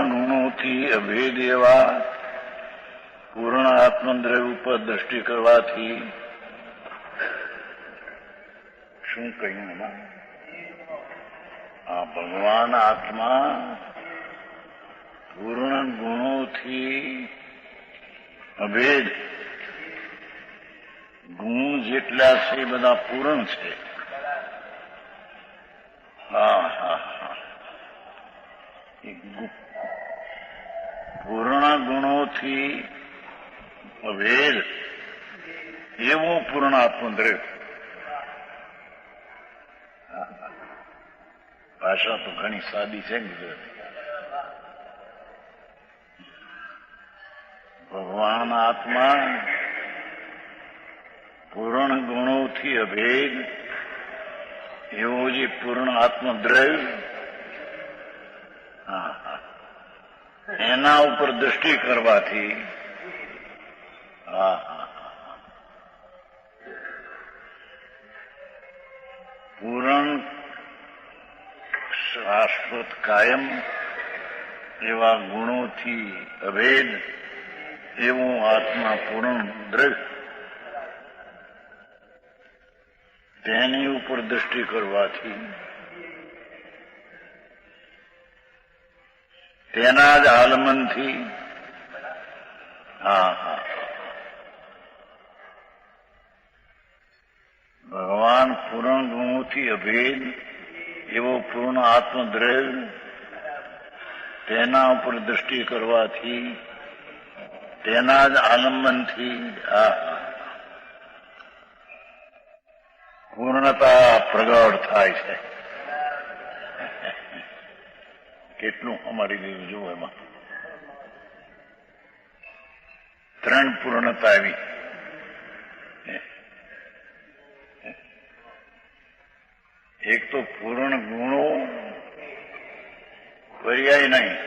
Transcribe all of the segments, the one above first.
ગુણોથી અભેદ એવા પૂર્ણ આત્મદ્રવ્ય ઉપર દ્રષ્ટિ કરવાથી શું કહ્યું એમાં? આ ભગવાન આત્મા પૂર્ણ ગુણોથી અભેદ, ગુણ જેટલા છે એ બધા પૂર્ણ છે. હા હા હા, પૂર્ણ ગુણોથી અભેદ એવું પૂર્ણ આત્મદ્રવ્ય. ભાષા તો ઘણી સાદી છે ગુજરાતી. ભગવાન આત્મા પૂર્ણ ગુણોથી અભેદ એવું જે પૂર્ણ આત્મદ્રવ્ય, એના ઉપર દ્રષ્ટિ કરવાથી પૂર્ણ શાશ્વત કાયમ એવા ગુણોથી અભેદ એવું આત્મા પૂર્ણ દ્રવ્ય, તેની ઉપર દ્રષ્ટિ કરવાથી તેના જ આલમનથી ભગવાન પૂર્ણ ગુણોથી અભેદ એવો પૂર્ણ આત્મદ્રવ્ય, તેના ઉપર દ્રષ્ટિ કરવાથી તેના જ આલંબનથી પૂર્ણતા પ્રગટ થાય છે. કેટલું અમારી દેવું જુઓ, એમાં ત્રણ પૂર્ણતા આવી. એક તો પૂર્ણ ગુણો પર્યાય નહીં,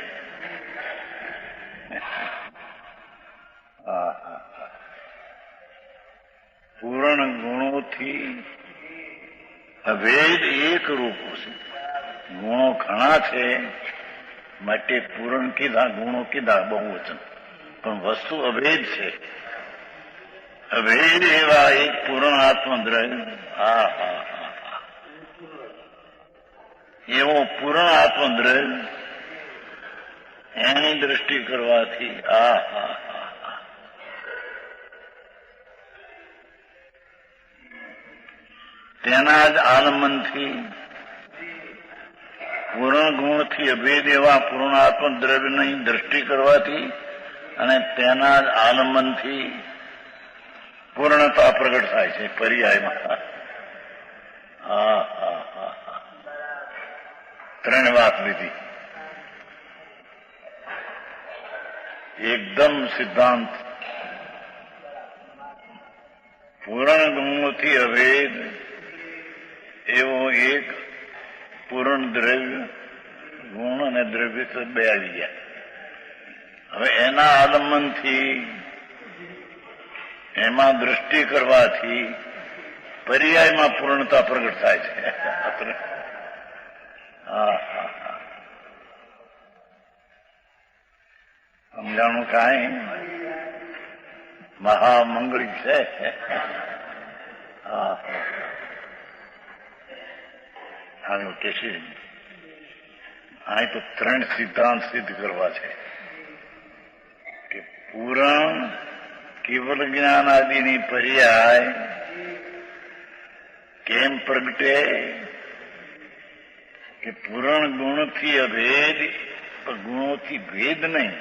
પૂર્ણ ગુણોથી અભેદ એક રૂપ છે. ગુણો ઘણા છે માટે પૂર્ણ કીધા, ગુણો કીધા બહુવચન, પણ વસ્તુ અભેદ છે. અભેદ એવા એક પૂર્ણ આત્મદ્રવ્ય, એવો પૂર્ણ આત્મદ્રવ્ય, એની દ્રષ્ટિ કરવાથી તેના જ આલમનથી પૂર્ણ ગુણથી અભેદ એવા પૂર્ણ આત્મદ્રવ્યની દ્રષ્ટિ કરવાથી અને તેના જ આલંબનથી પૂર્ણતા પ્રગટ થાય છે પર્યાયમાં. ત્રણ વાત લીધી. એકદમ સિદ્ધાંત પૂર્ણ ગુણોથી અભેદ એવો એક પૂર્ણ દ્રવ્ય, ગુણ અને દ્રવ્ય તો બે આવી ગયા. હવે એના આલંબનથી એમાં દ્રષ્ટિ કરવાથી પર્યાયમાં પૂર્ણતા પ્રગટ થાય છે. સમજાણું કાંઈ મહામંગળી છે. કે છે અહીં તો ત્રણ સિદ્ધાંત સિદ્ધ કરવા છે કે પૂરણ કેવલ જ્ઞાન આદિની પર્યાય કેમ પ્રગટે કે પૂરણ ગુણથી અભેદ, ગુણોથી ભેદ નહીં,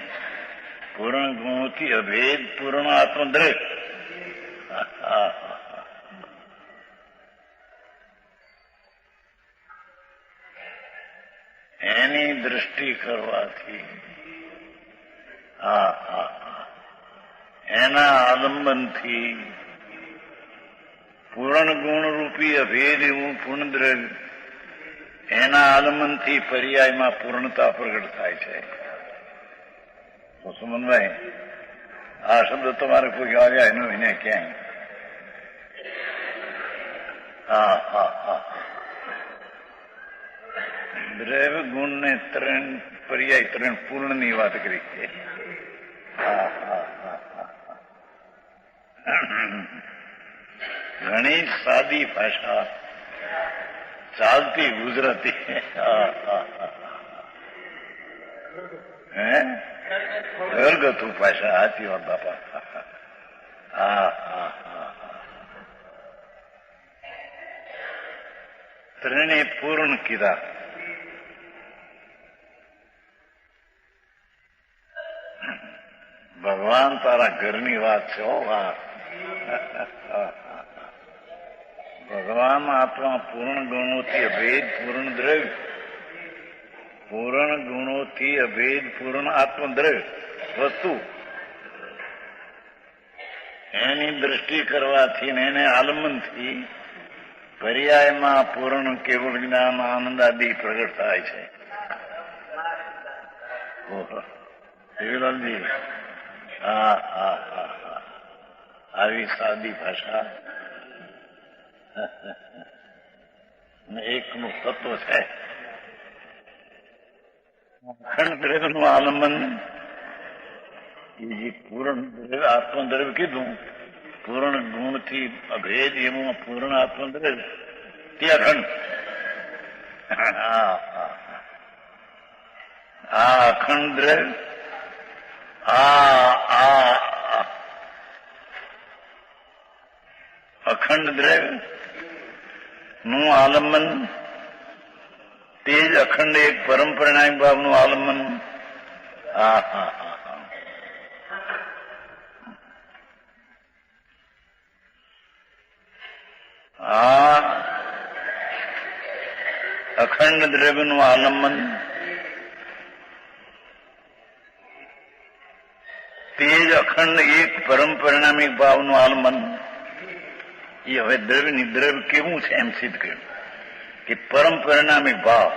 પૂરણ ગુણોથી અભેદ પૂર્ણ આત્મદ્રવ્ય. એની દ્રષ્ટિ કરવાથી એના આલંબનથી પૂર્ણ ગુણરૂપી અભેદ એવું પૂર્ણ દ્રવ્ય, એના આલંબનથી પર્યાયમાં પૂર્ણતા પ્રગટ થાય છે. તો સુમનભાઈ, આ શબ્દ તમારે કોઈ આવ્યા એનો એને ક્યાંય દ્રવ્ય ગુણ ને ત્રણ પર્યાય ત્રણ પૂર્ણની વાત કરી છે. ઘણી સાદી ભાષા, ચાલતી ગુજરાતી. ઘરગથ્થુ ભાષા. સાચી વાત બાપા. ત્રણે પૂર્ણ કીધા. ભગવાન તારા ઘરની વાત છે. હો વાત. ભગવાન આત્મા પૂર્ણ ગુણોથી અભેદ પૂર્ણ દ્રવ્ય, પૂર્ણ ગુણોથી અભેદ પૂર્ણ આત્મદ્રવ્ય વસ્તુ, એની દ્રષ્ટિ કરવાથી ને એને આલમનથી પર્યાયમાં પૂર્ણ કેવળ જ્ઞાન આનંદ આદિ પ્રગટ થાય છે. શિવલાલજી, આવી સાદી ભાષા એકનું તત્વ છે. અખંડ દ્રવ્યનું આલંબન, એ જે પૂર્ણ દ્રવ્ય આત્મદ્રવ્ય કીધું, પૂર્ણ ગુણથી અભેદ એવું પૂર્ણ આત્મદ્રવ્ય તે અખંડ. આ અખંડ દ્રવ્ય, અખંડ દ્રવ્ય નું આલંબન, તે જ અખંડ એક પરમ પરિણામ ભાવનું આલંબન. અખંડ દ્રવ્યનું આલંબન, તે જ અખંડ એક પરમ પરિણામિક ભાવનું આલંબન. એ હવે દ્રવ્યની દ્રવ્ય કેવું છે એમ સિદ્ધ કર્યું કે પરમ પરિણામિક ભાવ.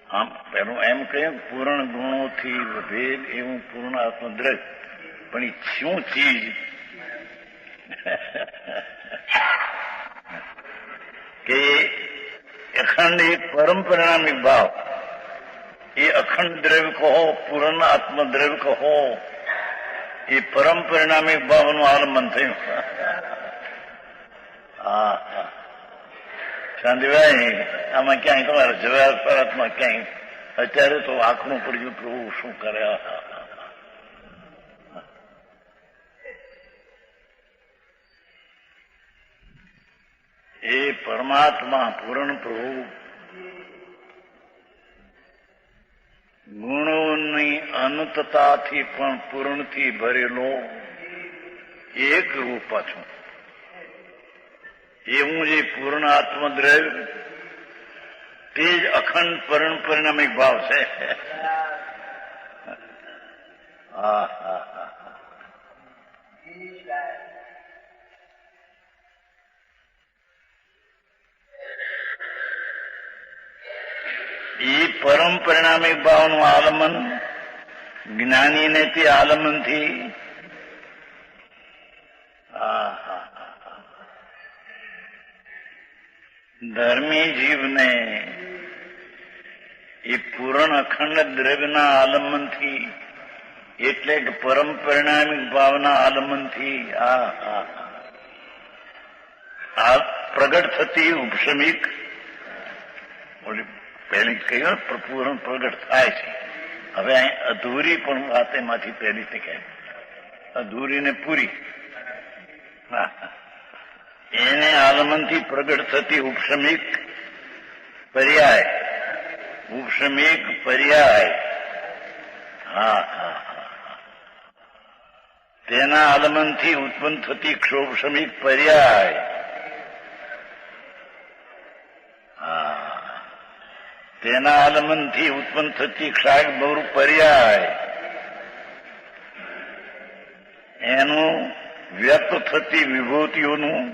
આમ પેલું એમ કહ્યું પૂર્ણ ગુણોથી ભેદ એવું પૂર્ણ આત્મદ્રવ્ય, પણ એ શું ચીજ? કે અખંડ એક પરમ પરિણામિક ભાવ, એ અખંડ દ્રવ્ય કહો, પૂર્ણ આત્મદ્રવ્ય કહો, એ પરમ પરિણામિક ભાવનું આલંબન થયું. શાંતિભાઈ, આમાં ક્યાંય તમારા જવાબમાં ક્યાંય અત્યારે તો આંખનું પડ્યું, પ્રભુ શું કરે? એ પરમાત્મા પૂર્ણ પ્રભુ ગુણોની અનંતતાથી પણ પૂર્ણથી ભરેલો એક રૂપ પાછું. એવું જે પૂર્ણ આત્મદ્રવ્ય, તે જ અખંડ પરિણામિક ભાવ છે. એ પરમ પરિણામિક ભાવનું આલંબન જ્ઞાનીને તે આલંબનથી ધર્મી જીવને એ પૂર્ણ અખંડ દ્રવ્યના આલંબનથી, એટલે કે પરમ પરિણામિક ભાવના આલંબનથી આ પ્રગટ થતી ઉપશમિક, પહેલી કહ્યું પૂર્ણ પ્રગટ થાય છે. હવે અહીં અધૂરી પણ વાત એમાંથી પહેલી તે કહે, અધૂરી ને પૂરી. એને આલમનથી પ્રગટ થતી ઉપશમિક પર્યાય, ઉપશમિક પર્યાય. તેના આલમનથી ઉત્પન્ન થતી ક્ષોભશમિક પર્યાય. તેના આલમનથી ઉત્પન્ન થતી ક્ષાગ બહુ પર્યાય. એનું વ્યક્ત થતી વિભૂતિઓનું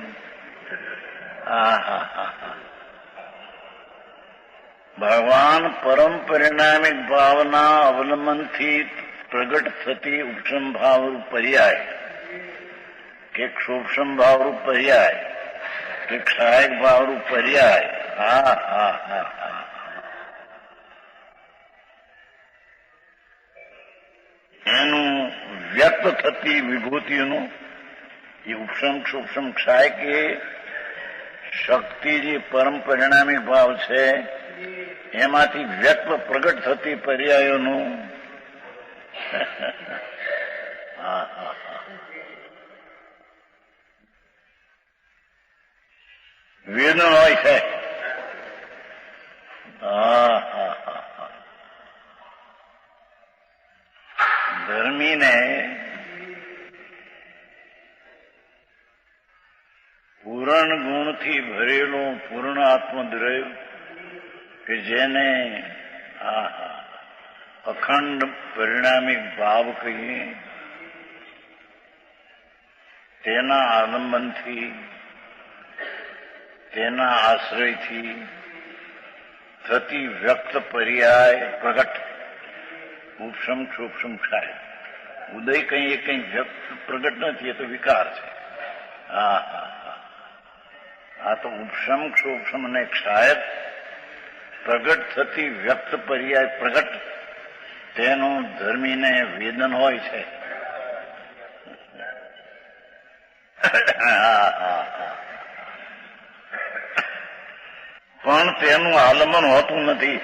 ભગવાન પરમ પરિણામિક ભાવના અવલંબનથી પ્રગટ થતી ઉપશમ ભાવરૂપ પર્યાય, કે ક્ષોભશમ ભાવરૂપ પર્યાય, કે ક્ષાયક ભાવરૂપ પર્યાય. વ્યક્ત થતી વિભૂતિનું એ ઉપશમ સૂક્ષ્મ ક્ષાય કે શક્તિ જે પરમ પરિણામી ભાવ છે એમાંથી વ્યક્ત પ્રગટ થતી પર્યાયોનું વેદન હોય છે. ધર્મીને પૂર્ણ ગુણથી ભરેલું પૂર્ણ આત્મદ્રવ્ય કે જેને અખંડ પરિણામિક ભાવ કહીએ તેના આલંબનથી તેના આશ્રયથી થતી વ્યક્ત પર્યાય પ્રગટ ઉપશમ સૂક્ષ્મ ક્ષાય. ઉદય કઈ વ્યક્ત પ્રગટ નથી, એ તો વિકાર છે. આ તો ઉપશમ સૂક્ષ્મ અને ક્ષાય પ્રગટ થતી વ્યક્ત પર્યાય પ્રગટ તેનું ધર્મીને વેદન હોય છે. પણ તેનું આલંબન હોતું નથી.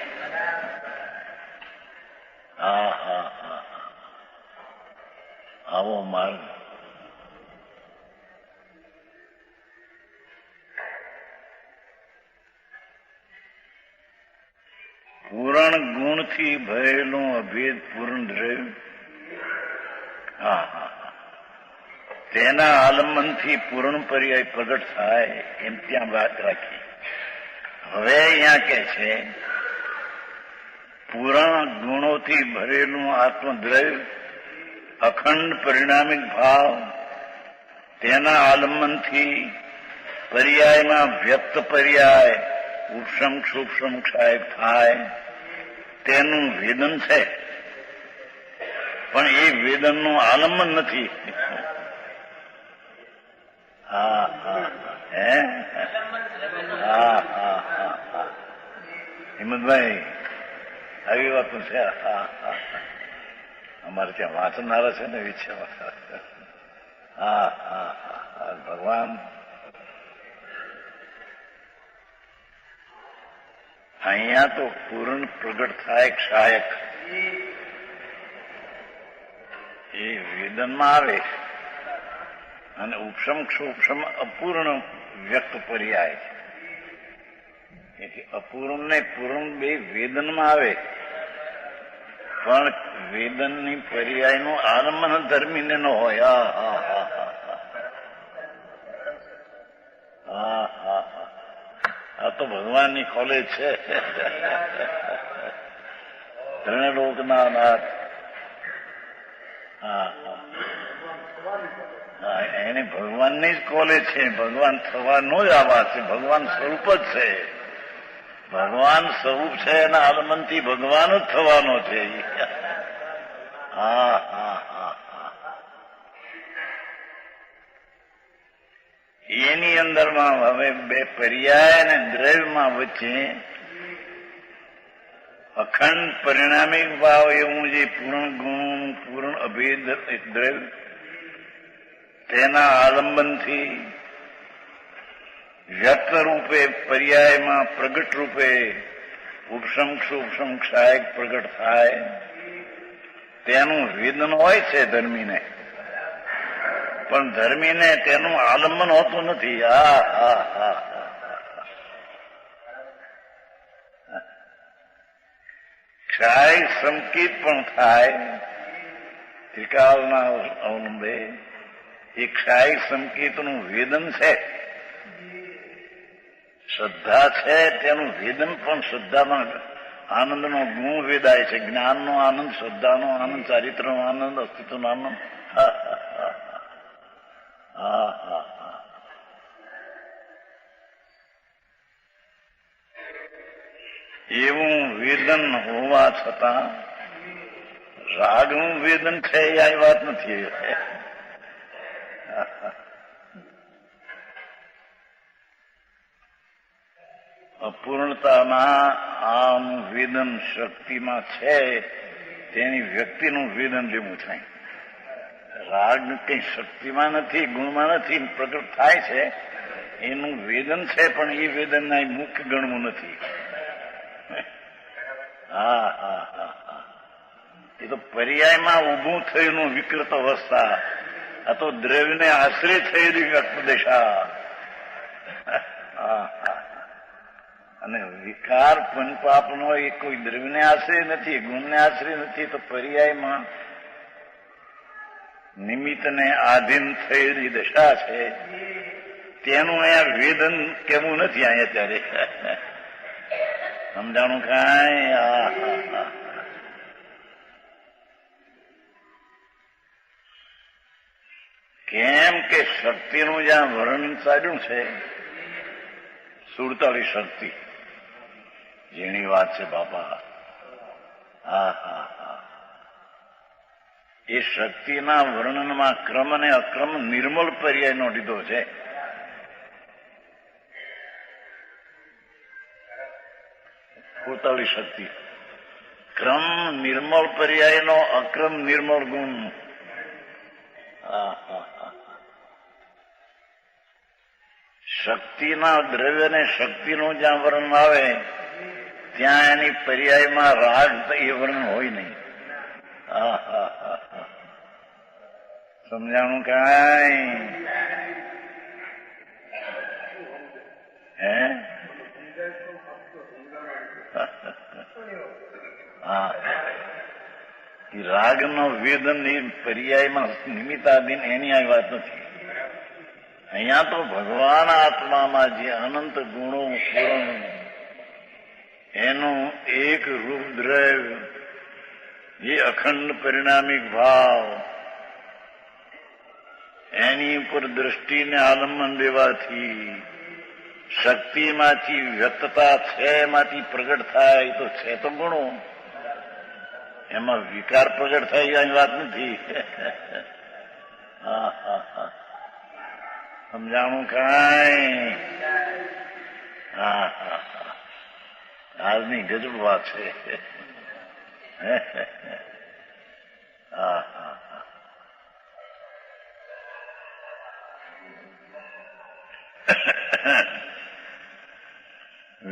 આવો માર્ગ પૂરણ ગુણથી ભરેલું અભેદ પૂર્ણ દ્રવ્ય તેના આલંબનથી પૂર્ણ પર્યાય પ્રગટ થાય એમ ત્યાં વાત રાખી. હવે અહીંયા કે છે પૂર્ણ ગુણોથી ભરેલું આત્મદ્રવ્ય અખંડ પરિણામિક ભાવ તેના આલંબનથી પર્યાયમાં વ્યક્ત પર્યાય ઉપશમ સૂક્ષ્મ ક્ષાય થાય તેનું વેદન છે. પણ એ વેદનનું આલંબન નથી. હિંમતભાઈ આવી વાતો છે. અમારે ત્યાં વાંચનારા છે ને વિચાર. ભગવાન અહીંયા તો પૂર્ણ પ્રગટ થાય ક્ષાયક એ વેદનમાં આવે અને ઉપશમ ક્ષોક્ષમ અપૂર્ણ વ્યક્ત પર્યાય એટલે અપૂર્ણ ને પૂર્ણ બે વેદનમાં આવે પણ વેદનની પર્યાયનું આલંબન ધર્મીને ન હોય. આ તો ભગવાનની કોલેજ છે. ત્રણલોકના નાથ. એને ભગવાનની જ કોલેજ છે. ભગવાન થવાનો જ આવાસ છે. ભગવાન સ્વરૂપ જ છે. ભગવાન સ્વરૂપ છે એના આલમનથી ભગવાન જ થવાનો છે. એની અંદરમાં હવે બે પર્યાય અને દ્રવ્યમાં વચ્ચે અખંડ પરિણામિક ભાવ એવું જે પૂર્ણ ગુણ પૂર્ણ અભેદ દ્રવ્ય તેના આલંબનથી વ્યક્ત રૂપે પર્યાયમાં પ્રગટ રૂપે ઉપશમ સૂક્ષ્મ ક્ષાયક પ્રગટ થાય તેનું વેદન હોય છે ધર્મીને. પણ ધર્મીને તેનું આલંબન હોતું નથી. ક્ષાય સંકિત પણ થાય ત્રિકાળના અવલંબે. એ ક્ષાય સંકેતનું વેદન છે. શ્રદ્ધા છે તેનું વેદન પણ શ્રદ્ધામાં આનંદનો ગુણ વેદાય છે. જ્ઞાનનો આનંદ, શ્રદ્ધાનો આનંદ, ચારિત્રનો આનંદ, અસ્તિત્વનો આનંદ. એવું વેદન હોવા છતાં રાગનું વેદન છે એ વાત નથી. અપૂર્ણતામાં આનું વેદન શક્તિમાં છે તેની વ્યક્તિનું વેદન લેવું થાય. રાગ કઈ શક્તિમાં નથી, ગુણમાં નથી, પ્રગટ થાય છે. એનું વેદન છે, પણ એ વેદન મુખ્ય ગણવું નથી. હા હા હા હા, એ તો પર્યાયમાં ઉભું થયેલું વિકૃત અવસ્થા, આ તો દ્રવ્યને આશ્રય થયેલી વ્યક્ત દશા. અને વિકાર પંચપાપનો એ કોઈ દ્રવ્યને આશ્રય નથી, ગુણને આશ્રય નથી, તો પર્યાયમાં નિમિત્તને આધીન થયેલી દશા છે. તેનું અહીંયા વેદન કેવું નથી અહીંયા ત્યારે સમજાણું કાંઈ. કેમ કે શક્તિનું જ્યાં વર્ણન ચાલ્યું છે, 47 શક્તિ, જેની વાત છે બાપા. હા હા હા, એ શક્તિના વર્ણનમાં ક્રમ અને અક્રમ નિર્મલ પર્યાયનો લીધો છે. શક્તિ ક્રમ નિર્મળ પર્યાયનો, અક્રમ નિર્મળ ગુણ. શક્તિના દ્રવ્યને શક્તિનું જ્યાં વર્ણન આવે ત્યાં એની પર્યાયમાં રાગ એ વર્ણન હોય નહીં. સમજાણું કાંઈ? હે રાગનો વેદન એ પર્યાયમાં નિમિત્તાધીન, એની આ વાત નથી. અહીંયા તો ભગવાન આત્મામાં જે અનંત ગુણો પૂર્ણ, એનું એક રૂપ દ્રવ્ય, જે અખંડ પરિણામિક ભાવ, એની ઉપર દ્રષ્ટિને આલંબન દેવાથી શક્તિમાંથી વ્યક્તતા છે, એમાંથી પ્રગટ થાય. તો છે તો ગુણો, એમાં વિકાર પ્રગટ થાય એની વાત નથી. હા હા હા, સમજાણું કાંઈ? હા હા હા, આજની ગજબ વાત છે. હા હા હા,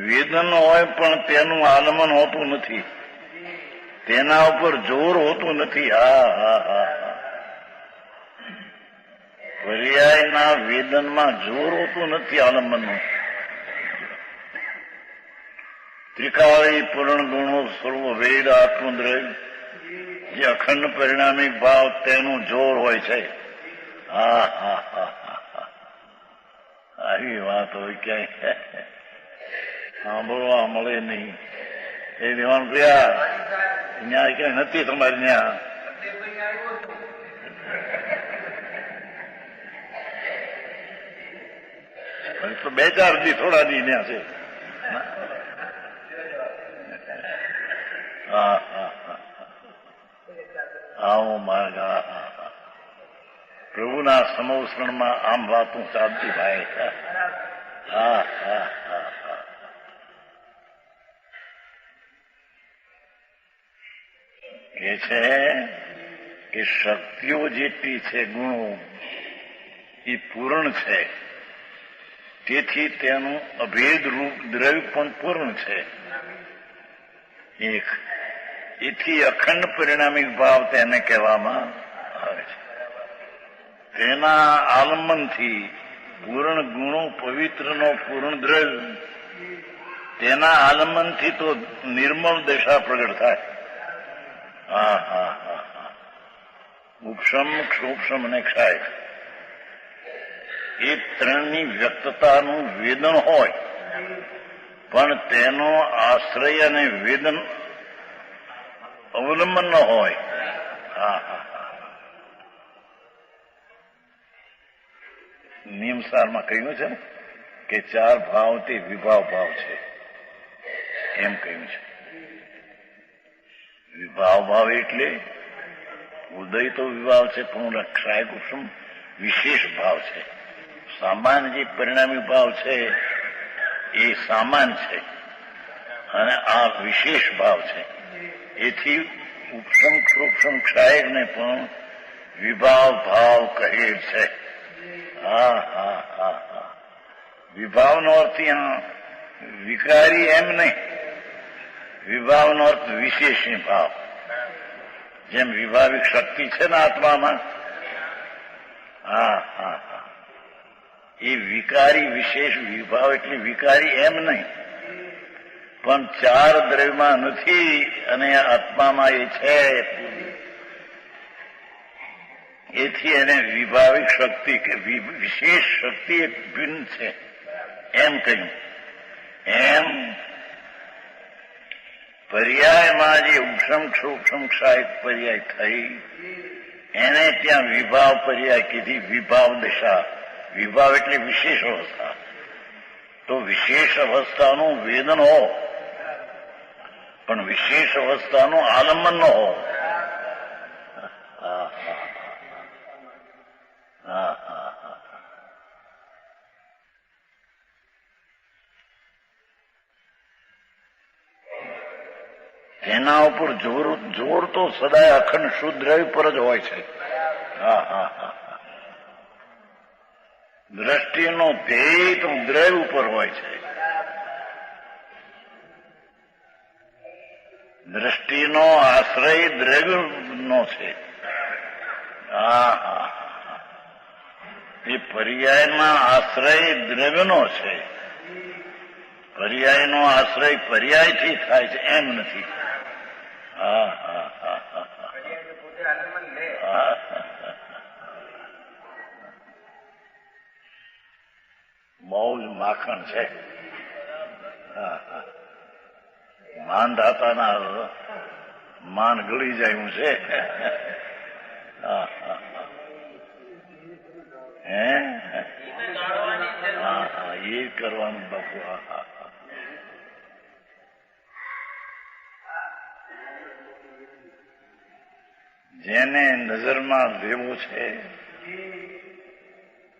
વેદન હોય પણ તેનું આલમન હોતું નથી, તેના ઉપર જોર હોતું નથી. હા હા હા, પર્યાયના વેદનમાં જોર હોતું નથી આલંબનનું. ત્રિકાળી પૂર્ણ ગુણો સર્વ વેદ આત્મદ્રવ્ય, જે અખંડ પરિણામિક ભાવ, તેનું જોર હોય છે. હા હા હા હા, આવી વાત હોય ક્યાંય સાંભળવા મળે નહીં. એ દેવાન પ્રિયા ન્યાય ક્યાંય નથી તમારે ત્યાં. તો 2-4 દી થોડા દી ત્યાં છે. હા હા હા, આવો માર્ગ. પ્રભુના સમવસરણમાં આમ વાતું ચાલતી ભાઈ. હા હા હા હા, કે છે કે શક્તિઓ જેટલી છે, ગુણો એ પૂર્ણ છે, તેથી તેનું અભેદ રૂપ દ્રવ્ય પણ પૂર્ણ છે. એક એથી અખંડ પરિણામિક ભાવ તેને કહેવામાં આવે છે. તેના આલંબનથી પૂર્ણ ગુણો, પવિત્રનો પૂર્ણ દ્રવ્ય, તેના આલંબનથી તો નિર્મળ દશા પ્રગટ થાય. હા હા હા હા, ઉપશમ, ક્ષોક્ષમ અને ક્ષાય, એ ત્રણની વ્યક્તતાનું વેદન હોય, પણ તેનો આશ્રય અને વેદન અવલંબન ન હોય. હા હા હા, નિયમસારમાં કહ્યું છે કે 4 ભાવ તે વિભાવ ભાવ છે, એમ કહ્યું છે. વિભાવ ભાવ એટલે ઉદય તો વિભાવ છે, પણ ક્ષાય કુસુમ વિશેષ ભાવ છે. સામાન્ય જે પરિણામી ભાવ છે એ સામાન્ય છે, અને આ વિશેષ ભાવ છે. એથી ઉપસમ ક્ષોક્ષમ ક્ષાયને પણ વિભાવ ભાવ કહે છે. હા હા હા હા. વિભાવનો અર્થ ત્યાં વિકારી એમ નહીં, વિભાવનો અર્થ વિશેષી ભાવ. જેમ વિભાવિક શક્તિ છે ને આત્મામાં, હા હા હા, એ વિકારી વિશેષ વિભાવ એટલે વિકારી એમ નહીં, પણ ચાર દ્રવ્યમાં નથી અને આત્મામાં એ છે, એથી એને વિભાવિક શક્તિ કે વિશેષ શક્તિ એક ભિન્ન છે એમ કહ્યું. એમ પર્યાયમાં જે ઉપસંક્ષાયક પર્યાય થઈ એને ત્યાં વિભાવ પર્યાય કીધી. વિભાવ દશા, વિભાવ એટલે વિશેષ અવસ્થા. તો વિશેષ અવસ્થાનું વેદન હો, પણ વિશેષ અવસ્થાનું આલંબન ન હો. તેના ઉપર જોર તો સદાય અખંડ શુદ્ધ દ્રવ્ય પર જ હોય છે. હા હા હા. દ્રષ્ટિનો ધ્યેય તો દ્રવ્ય ઉપર હોય છે. દ્રષ્ટિનો આશ્રય દ્રવ્યનો છે. હા હા. એ પર્યાયમાં આશ્રય દ્રવ્યનો છે. પર્યાયનો આશ્રય પર્યાયથી થાય છે એમ નથી. હા હા હા હા હા. બહુ જ માખણ છે. માનધાતાના માન ગળી જાય હું છે. હે હા હા, એ કરવાનું બાપુ. હા હા. જેને નજરમાં લેવું છે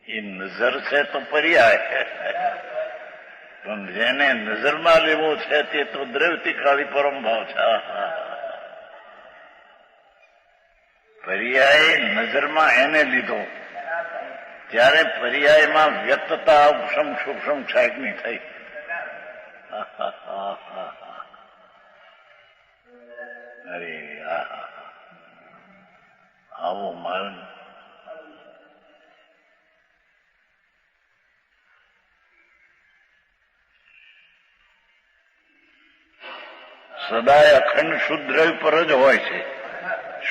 એ નજર છે તો પર્યાય, પણ જેને નજરમાં લેવો છે તે તો દ્રવ્યથી ખાલી પરમ ભાવ છે. પર્યાય નજરમાં એને લીધો ત્યારે પર્યાયમાં વ્યક્તતા ઉપસમ સૂક્ષ્મ ક્ષાયકની થઈ. અરે આવો માન સદાય અખંડ શુદ્ધ દ્રવ્ય પર જ હોય છે.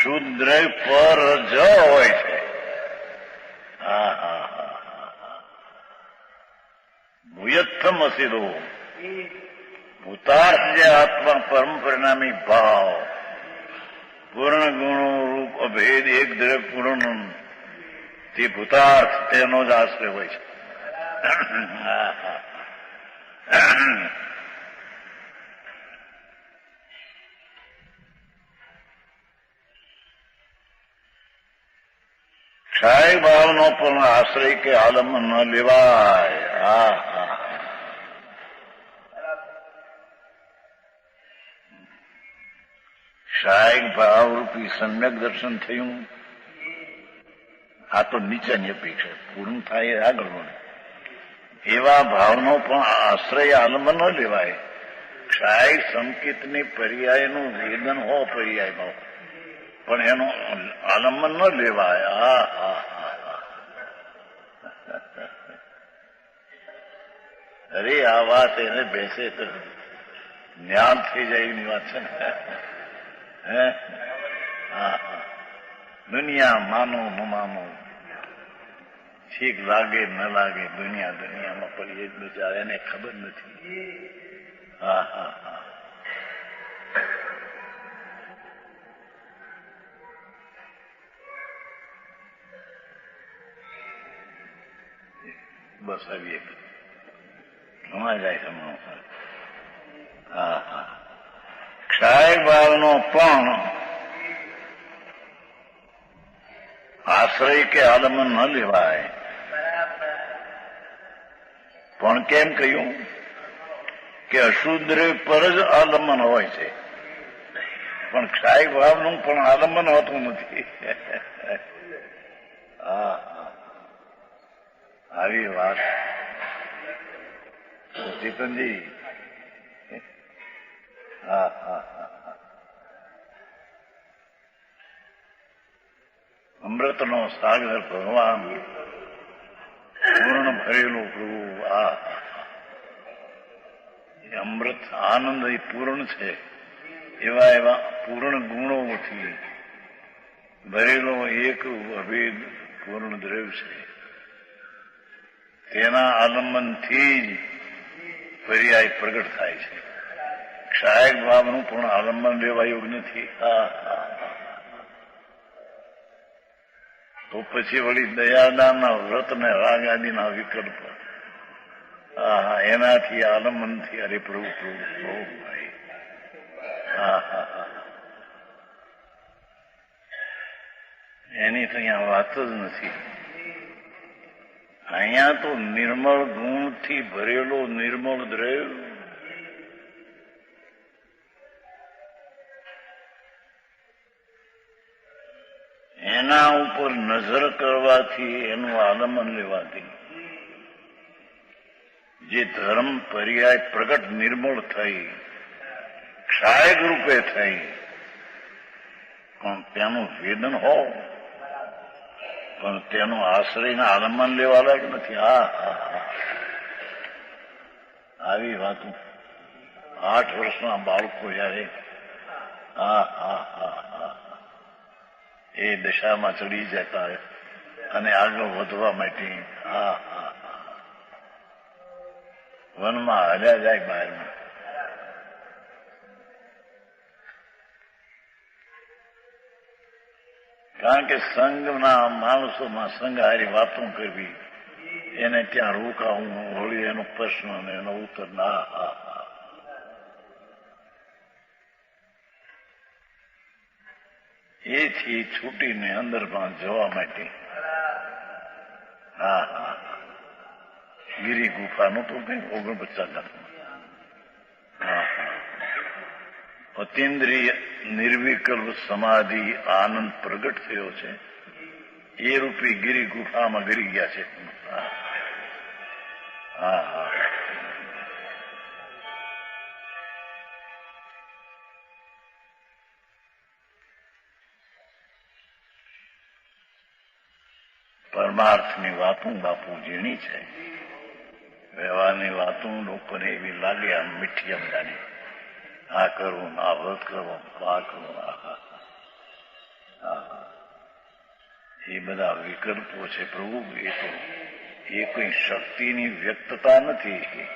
શુદ્ધ દ્રવ્ય પર જ હોય છે. હા હા હા. ભૂયત્થમ અસીદો ભૂતાર્થ જે આત્મા પરમ પરિણામી ભાવ, પૂર્ણ ગુણો રૂપ અભેદ એક દ્રવ્ય પૂર્ણ, તે ભૂતાર્થ તેનો જ આશ્રય હોય છે. ક્ષાય ભાવનો પણ આશ્રય કે આલંબન ન લેવાય. હા હા. ક્ષાય ભાવરૂપી સમ્યક દર્શન થયું. આ તો નીચેની અપેક્ષા પૂર્ણ થાય આગળ મળે. એવા ભાવનો પણ આશ્રય આલંબન ન લેવાય. ક્ષાય સંકિતની પર્યાયનું વેદન હો પર્યાય ભાવ, પણ એનું આલંબન ન લેવાય. હા હા હા. અરે આ વાત એને બેસે તો જ્ઞાન થઈ જાય એની વાત છે ને. હે હા હા. દુનિયા માનો ન માનો, ઠીક લાગે ન લાગે, દુનિયામાં પડી જ બિચાર એને ખબર નથી. હા હા હા. બસ આવીએ ઘણા જાય છે. હા હા. ક્ષાય ભાવનો પણ આશ્રય કે આલંબન ન લેવાય. પણ કેમ કહ્યું કે અશુદ્ધ પર જ આલંબન હોય છે, પણ ક્ષાય ભાવનું પણ આલંબન હોતું નથી. હા આવી વાત ચેતનજી. હા હા હા. અમૃતનો સાગર ભગવાન પૂર્ણ ભરેલું પ્રભુ. આ અમૃત આનંદ એ પૂર્ણ છે. એવા એવા પૂર્ણ ગુણોથી ભરેલો એક અભેદ પૂર્ણ દ્રવ્ય છે. તેના આલંબનથી જ પર્યાય પ્રગટ થાય છે. ક્ષાયક ભાવનું પણ આલંબન લેવા યોગ નથી. તો પછી વળી દયાદાનના વ્રત ને રાગ આદિના વિકલ્પ એનાથી આલંબનથી અરે પ્રભુ પ્રભુ પ્રભુ ભાઈ. એની તો અહીંયા વાત જ નથી. અહીંયા તો નિર્મળ ગુણથી ભરેલો નિર્મળ દ્રવ્ય એના ઉપર નજર કરવાથી એનું આલંબન લેવાથી જે ધર્મ પર્યાય પ્રગટ નિર્મળ થઈ ક્ષાયક રૂપે થઈ પણ તેનું વેદન હો પણ તેનું આશ્રયના આલંબન લેવા લાયક નથી. આવી વાતો 8 વર્ષના બાળકો જયારે એ દશામાં ચડી જતા અને આગળ વધવા માટે વનમાં હલ્યા જાય બહારમાં. કારણ કે સંઘના માણસોમાં સંઘહારી વાતો કરવી, એને ત્યાં રોકાવું, હોળી એનો પ્રશ્ન અને એનો ઉત્તર ના. એથી છૂટીને અંદરમાં જવા માટે ગિરી ગુફાનું તો કઈ 49 અતિન્દ્રિય નિર્વિકલ્પ સમાધિ આનંદ પ્રગટ થયો છે. એ રૂપી ગિરી ગુફામાં ગરી ગયા છે. પરમાર્થની વાતો બાપુ ઝીણી છે. વ્યવહારની વાતો લોકોને એવી લાગે આમ મીઠી અમદાની. આ કરવું, આ વ્રત કરવું, આ કરવું. એ બધા વિકલ્પો છે પ્રભુ. એ તો એ કોઈ શક્તિની વ્યક્તતા નથી.